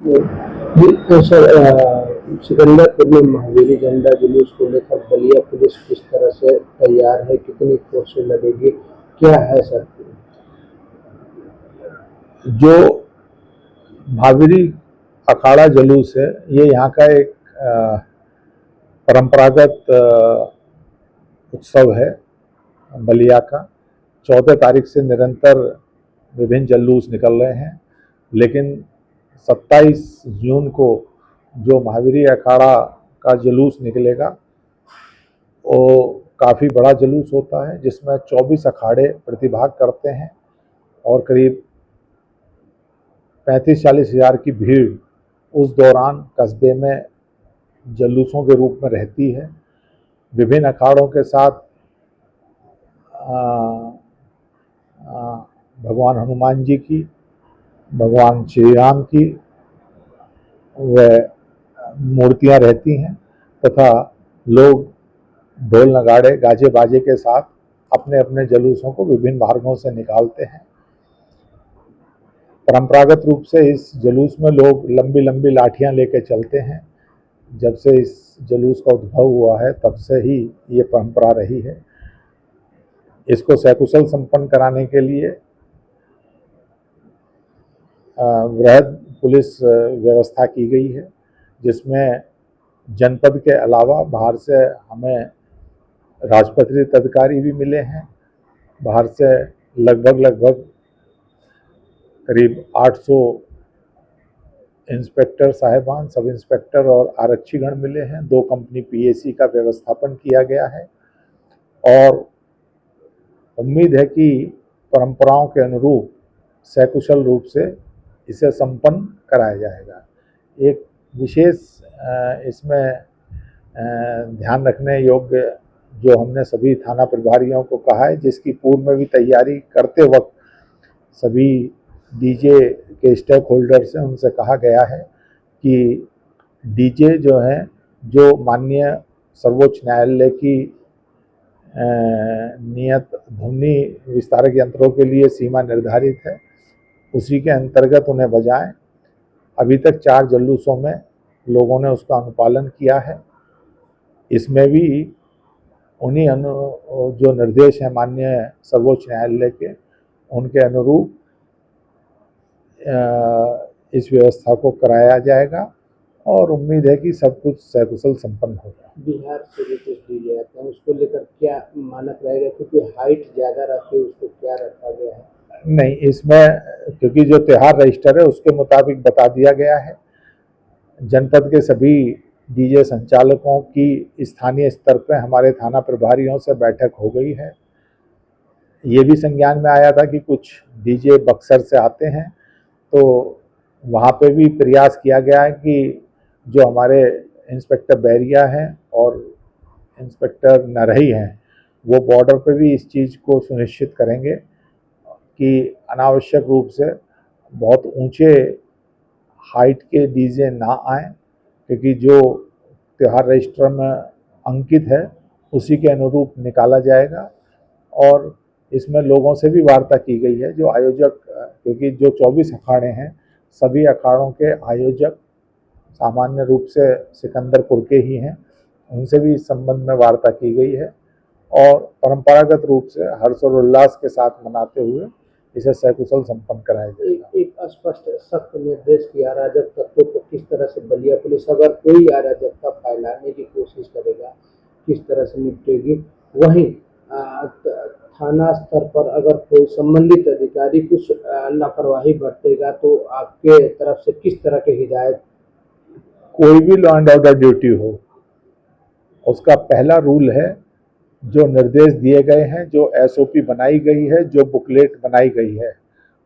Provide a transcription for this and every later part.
जी, तो सर सिकंदरपुर में महावीरी झंडा जुलूस को लेकर बलिया पुलिस किस तरह से तैयार है, कितनी फोर्सें लगेगी, क्या है सर? जो महावीरी अखाड़ा जुलूस है, ये यहाँ का एक परंपरागत उत्सव है बलिया का। 14 तारीख से निरंतर विभिन्न जुलूस निकल रहे हैं, लेकिन 27 जून को जो महावीरी अखाड़ा का जुलूस निकलेगा वो काफ़ी बड़ा जुलूस होता है, जिसमें 24 अखाड़े प्रतिभाग करते हैं और करीब 35-40 हज़ार की भीड़ उस दौरान कस्बे में जुलूसों के रूप में रहती है। विभिन्न अखाड़ों के साथ भगवान हनुमान जी की, भगवान श्री राम की वह मूर्तियां रहती हैं तथा लोग ढोल नगाड़े गाजे बाजे के साथ अपने अपने जुलूसों को विभिन्न मार्गों से निकालते हैं। परंपरागत रूप से इस जुलूस में लोग लंबी लंबी लाठियां लेकर चलते हैं। जब से इस जुलूस का उद्भव हुआ है तब से ही ये परंपरा रही है। इसको सकुशल संपन्न कराने के लिए वृहद पुलिस व्यवस्था की गई है, जिसमें जनपद के अलावा बाहर से हमें राजपत्रित अधिकारी भी मिले हैं। बाहर से लगभग करीब 800 इंस्पेक्टर साहिबान, सब इंस्पेक्टर और आरक्षीगण मिले हैं। 2 कंपनी पीएसी का व्यवस्थापन किया गया है और उम्मीद है कि परंपराओं के अनुरूप सकुशल रूप से इसे संपन्न कराया जाएगा। एक विशेष इसमें ध्यान रखने योग्य जो हमने सभी थाना प्रभारियों को कहा है, जिसकी पूर्व में भी तैयारी करते वक्त सभी डीजे के स्टेक होल्डर से उनसे कहा गया है कि डीजे जो है, जो माननीय सर्वोच्च न्यायालय की नियत ध्वनि विस्तारक यंत्रों के लिए सीमा निर्धारित है, उसी के अंतर्गत उन्हें बजाएं। अभी तक 4 जुलूसों में लोगों ने उसका अनुपालन किया है। इसमें भी उन्हीं जो निर्देश हैं माननीय सर्वोच्च न्यायालय के, उनके अनुरूप इस व्यवस्था को कराया जाएगा और उम्मीद है कि सब कुछ सकुशल संपन्न होगा। बिहार से भी कुछ डीजे आते हैं, उसको लेकर क्या मानक रहेगा, क्योंकि हाइट ज़्यादा रहती है, उसको क्या रखा गया है? नहीं, इसमें क्योंकि जो त्योहार रजिस्टर है उसके मुताबिक बता दिया गया है। जनपद के सभी डीजे संचालकों की स्थानीय स्तर पर हमारे थाना प्रभारियों से बैठक हो गई है। ये भी संज्ञान में आया था कि कुछ डीजे बक्सर से आते हैं, तो वहाँ पे भी प्रयास किया गया है कि जो हमारे इंस्पेक्टर बैरिया हैं और इंस्पेक्टर नरही हैं, वो बॉर्डर पे भी इस चीज़ को सुनिश्चित करेंगे कि अनावश्यक रूप से बहुत ऊंचे हाइट के डीजे ना आए, क्योंकि जो त्योहार रजिस्टर में अंकित है उसी के अनुरूप निकाला जाएगा। और इसमें लोगों से भी वार्ता की गई है, जो आयोजक, क्योंकि जो 24 अखाड़े हैं, सभी अखाड़ों के आयोजक सामान्य रूप से सिकंदरपुर के ही हैं, उनसे भी इस संबंध में वार्ता की गई है और परंपरागत रूप से हर्ष और उल्लास के साथ मनाते हुए इसे सकुशल संपन्न कराया जाएगा। एक स्पष्ट सख्त निर्देश की अराजक तत्वों को किस तरह से बलिया पुलिस, अगर कोई अराजकता फैलाने की कोशिश करेगा, किस तरह से निपटेगी? वहीं थाना स्तर पर अगर कोई संबंधित अधिकारी कुछ लापरवाही बरतेगा तो आपके तरफ से किस तरह की हिदायत? कोई भी लॉ एंड ऑर्डर ड्यूटी हो, उसका पहला रूल है, जो निर्देश दिए गए हैं, जो एसओपी बनाई गई है, जो बुकलेट बनाई गई है,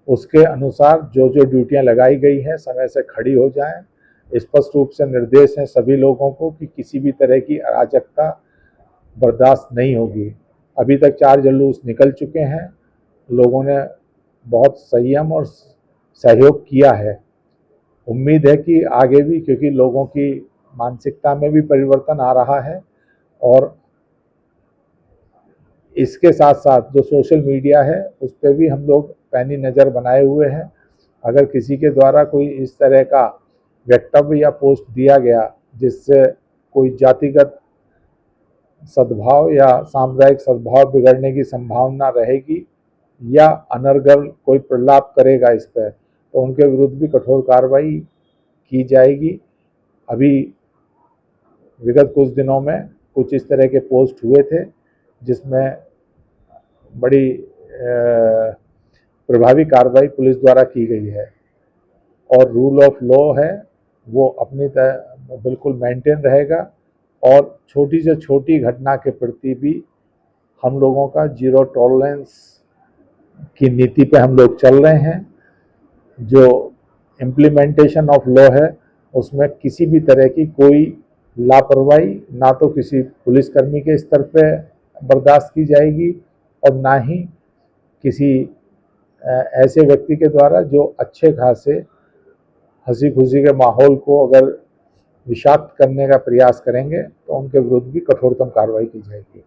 उसके अनुसार जो जो ड्यूटियां लगाई गई हैं समय से खड़ी हो जाएं। स्पष्ट रूप से निर्देश हैं सभी लोगों को कि किसी भी तरह की अराजकता बर्दाश्त नहीं होगी। अभी तक 4 जुलूस निकल चुके हैं, लोगों ने बहुत संयम और सहयोग किया है। उम्मीद है कि आगे भी, क्योंकि लोगों की मानसिकता में भी परिवर्तन आ रहा है और इसके साथ साथ जो सोशल मीडिया है उस पर भी हम लोग पैनी नज़र बनाए हुए हैं। अगर किसी के द्वारा कोई इस तरह का वक्तव्य या पोस्ट दिया गया जिससे कोई जातिगत सद्भाव या सामुदायिक सद्भाव बिगड़ने की संभावना रहेगी या अनर्गल कोई प्रलाप करेगा इस पर, तो उनके विरुद्ध भी कठोर कार्रवाई की जाएगी। अभी विगत कुछ दिनों में कुछ इस तरह के पोस्ट हुए थे जिसमें बड़ी प्रभावी कार्रवाई पुलिस द्वारा की गई है और रूल ऑफ लॉ है वो अपनी तरह बिल्कुल मेंटेन रहेगा और छोटी से छोटी घटना के प्रति भी हम लोगों का जीरो टॉलरेंस की नीति पे हम लोग चल रहे हैं। जो इम्प्लीमेंटेशन ऑफ लॉ है उसमें किसी भी तरह की कोई लापरवाही ना तो किसी पुलिसकर्मी के स्तर पे बर्दाश्त की जाएगी और ना ही किसी ऐसे व्यक्ति के द्वारा जो अच्छे खासे हंसी खुशी के माहौल को अगर विषाक्त करने का प्रयास करेंगे तो उनके विरुद्ध भी कठोरतम कार्रवाई की जाएगी।